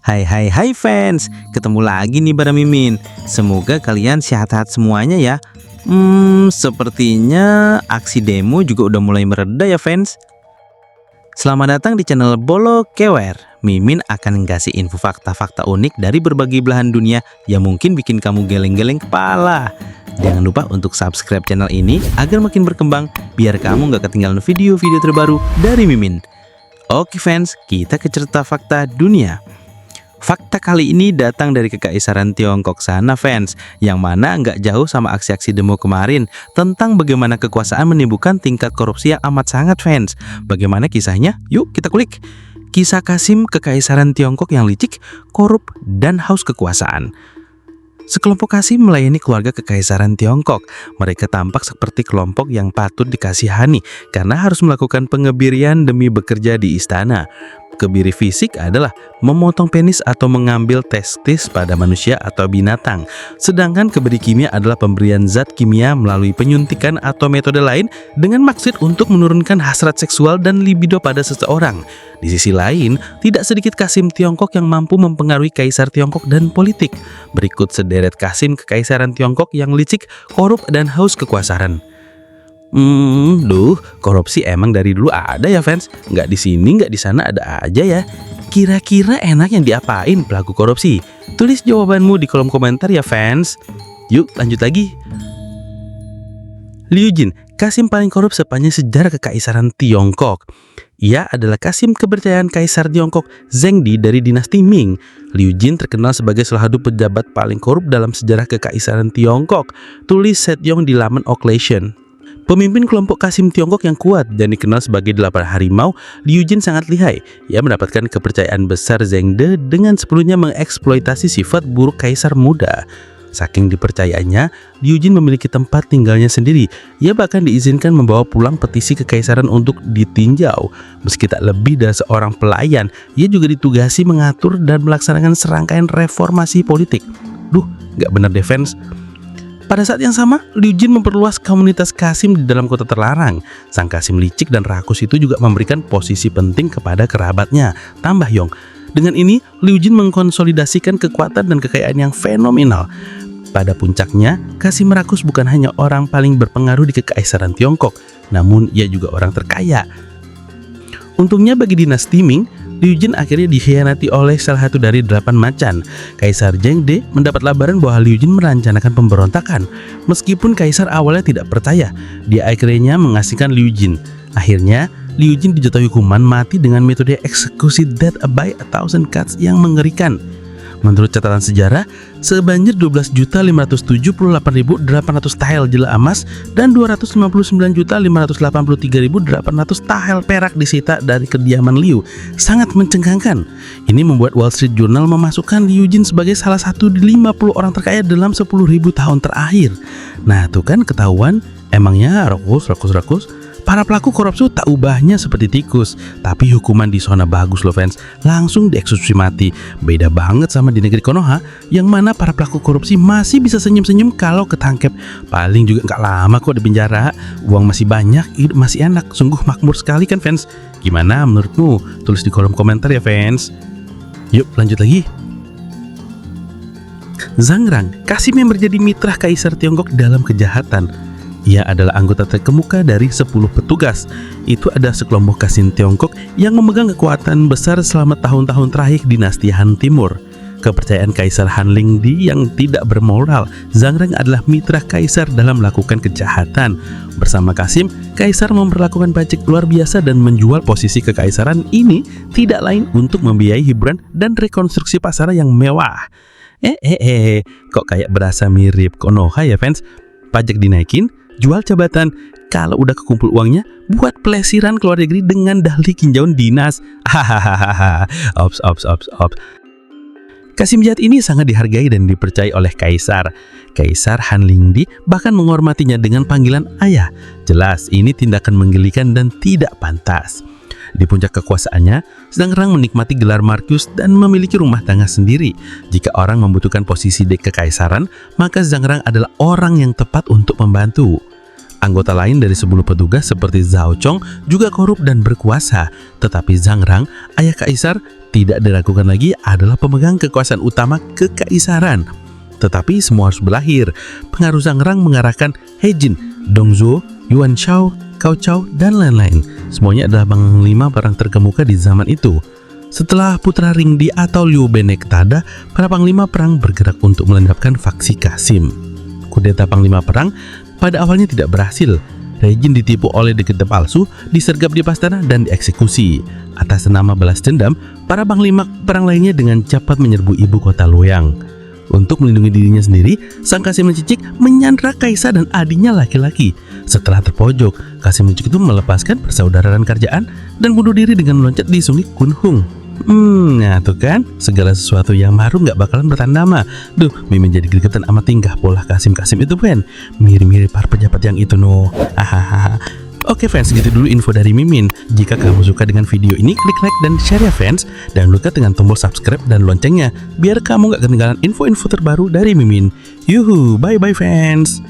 Hai fans, ketemu lagi nih bareng Mimin. Semoga kalian sehat-sehat semuanya ya. Sepertinya aksi demo juga udah mulai mereda ya fans. Selamat datang di channel Bolo Kewer. Mimin akan ngasih info fakta-fakta unik dari berbagai belahan dunia yang mungkin bikin kamu geleng-geleng kepala. Jangan lupa untuk subscribe channel ini agar makin berkembang, biar kamu nggak ketinggalan video-video terbaru dari Mimin. Oke fans, kita ke cerita fakta dunia. Fakta kali ini datang dari Kekaisaran Tiongkok sana fans, yang mana nggak jauh sama aksi-aksi demo kemarin tentang bagaimana kekuasaan menimbulkan tingkat korupsi yang amat sangat fans. Bagaimana kisahnya? Yuk kita kulik. Kisah Qasim Kekaisaran Tiongkok yang licik, korup, dan haus kekuasaan. Sekelompok Qasim melayani keluarga Kekaisaran Tiongkok. Mereka tampak seperti kelompok yang patut dikasihani karena harus melakukan pengebirian demi bekerja di istana. Kebiri fisik adalah memotong penis atau mengambil testis pada manusia atau binatang. Sedangkan kebiri kimia adalah pemberian zat kimia melalui penyuntikan atau metode lain dengan maksud untuk menurunkan hasrat seksual dan libido pada seseorang. Di sisi lain, tidak sedikit Qasim Tiongkok yang mampu mempengaruhi Kaisar Tiongkok dan politik. Berikut sederet Qasim Kekaisaran Tiongkok yang licik, korup, dan haus kekuasaan. Korupsi emang dari dulu ada ya fans. Nggak di sini, nggak di sana, ada aja ya. Kira-kira enak yang diapain pelaku korupsi? Tulis jawabanmu di kolom komentar ya fans. Yuk lanjut lagi. Liu Jin, Qasim paling korup sepanjang sejarah Kekaisaran Tiongkok. Ia adalah Qasim kepercayaan Kaisar Tiongkok Zhengde dari dinasti Ming. Liu Jin terkenal sebagai salah satu pejabat paling korup dalam sejarah Kekaisaran Tiongkok. Tulis Setyong di laman Occasion. Pemimpin kelompok Qasim Tiongkok yang kuat dan dikenal sebagai 8 harimau, Liu Jin sangat lihai. Ia mendapatkan kepercayaan besar Zhengde dengan sepenuhnya mengeksploitasi sifat buruk kaisar muda. Saking dipercayaannya, Liu Jin memiliki tempat tinggalnya sendiri. Ia bahkan diizinkan membawa pulang petisi kekaisaran untuk ditinjau. Meski tak lebih dari seorang pelayan, ia juga ditugasi mengatur dan melaksanakan serangkaian reformasi politik. Nggak bener deh fans. Pada saat yang sama, Liu Jin memperluas komunitas Qasim di dalam kota terlarang. Sang Qasim licik dan rakus itu juga memberikan posisi penting kepada kerabatnya, tambah Yong. Dengan ini, Liu Jin mengkonsolidasikan kekuatan dan kekayaan yang fenomenal. Pada puncaknya, Qasim rakus bukan hanya orang paling berpengaruh di Kekaisaran Tiongkok, namun ia juga orang terkaya. Untungnya bagi dinasti Ming, Liu Jin akhirnya dikhianati oleh salah satu dari 8 macan. Kaisar Zhengde mendapat laporan bahwa Liu Jin merencanakan pemberontakan. Meskipun kaisar awalnya tidak percaya, dia akhirnya mengasingkan Liu Jin. Akhirnya, Liu Jin dijatuhi hukuman mati dengan metode eksekusi death by 1,000 cuts yang mengerikan. Menurut catatan sejarah, sebanjir 12.578.800 tahel jela emas dan 259.583.800 tahel perak disita dari kediaman Liu. Sangat mencengangkan. Ini membuat Wall Street Journal memasukkan Liu Jin sebagai salah satu di 50 orang terkaya dalam 10.000 tahun terakhir. Nah, tuh kan ketahuan, emangnya rakus. Para pelaku korupsi tak ubahnya seperti tikus, tapi hukuman di sana bagus loh fans, langsung dieksekusi mati. Beda banget sama di negeri Konoha, yang mana para pelaku korupsi masih bisa senyum-senyum kalau ketangkep. Paling juga nggak lama kok di penjara, uang masih banyak, hidup masih enak, sungguh makmur sekali kan fans. Gimana menurutmu? Tulis di kolom komentar ya fans. Yuk lanjut lagi. Zhang Rang, Qasim yang menjadi mitra Kaisar Tiongkok dalam kejahatan. Ia adalah anggota terkemuka dari 10 petugas. Itu ada sekelompok Qasim Tiongkok yang memegang kekuatan besar selama tahun-tahun terakhir dinasti Han Timur. Kepercayaan Kaisar Han Lingdi yang tidak bermoral, Zhang Rang adalah mitra kaisar dalam melakukan kejahatan. Bersama Qasim, kaisar memperlakukan pajak luar biasa dan menjual posisi kekaisaran ini tidak lain untuk membiayai hiburan dan rekonstruksi pasar yang mewah. Kok kayak berasa mirip Konoha ya fans? Pajak dinaikin, jual jabatan, kalau udah kekumpul uangnya, buat pelesiran ke luar negeri dengan dalih tinjauan dinas. Ops. Qasim jahat ini sangat dihargai dan dipercaya oleh kaisar. Kaisar Han Lingdi bahkan menghormatinya dengan panggilan ayah. Jelas, ini tindakan menggelikan dan tidak pantas. Di puncak kekuasaannya, Zhang Rang menikmati gelar Marquis dan memiliki rumah tangga sendiri. Jika orang membutuhkan posisi di kekaisaran, maka Zhang Rang adalah orang yang tepat untuk membantu. Anggota lain dari 10 petugas seperti Zhao Chong juga korup dan berkuasa. Tetapi Zhang Rang, ayah kaisar, tidak diragukan lagi adalah pemegang kekuasaan utama kekaisaran. Tetapi semua harus berakhir. Pengaruh Zhang Rang mengarahkan He Jin, Dong Zhuo, Yuan Shao, Cao Cao, dan lain-lain. Semuanya adalah panglima perang terkemuka di zaman itu. Setelah putra Ringdi atau Liu Benektada, para panglima perang bergerak untuk melendapkan faksi Qasim. Kudeta panglima perang pada awalnya tidak berhasil. Rejin ditipu oleh dekade palsu, disergap di Pastana dan dieksekusi. Atas nama balas dendam, para panglima perang lainnya dengan cepat menyerbu ibu kota Luoyang. Untuk melindungi dirinya sendiri, sang Qasim Mencicik menyandra kaisar dan adiknya laki-laki. Setelah terpojok, Qasim Mencicik itu melepaskan persaudaraan kerajaan dan bunuh diri dengan meloncat di sungai Kunhung. Nah tuh kan, segala sesuatu yang baru nggak bakalan bertahan lama. Duh, Mimin jadi gregetan sama tingkah pola Qasim itu kan. Mirip-mirip para pejabat yang itu no. Hahaha. Oke fans, gitu dulu info dari Mimin. Jika kamu suka dengan video ini, klik like dan share ya fans. Dan lupa tekan tombol subscribe dan loncengnya, biar kamu nggak ketinggalan info-info terbaru dari Mimin. Yuhu, bye-bye fans.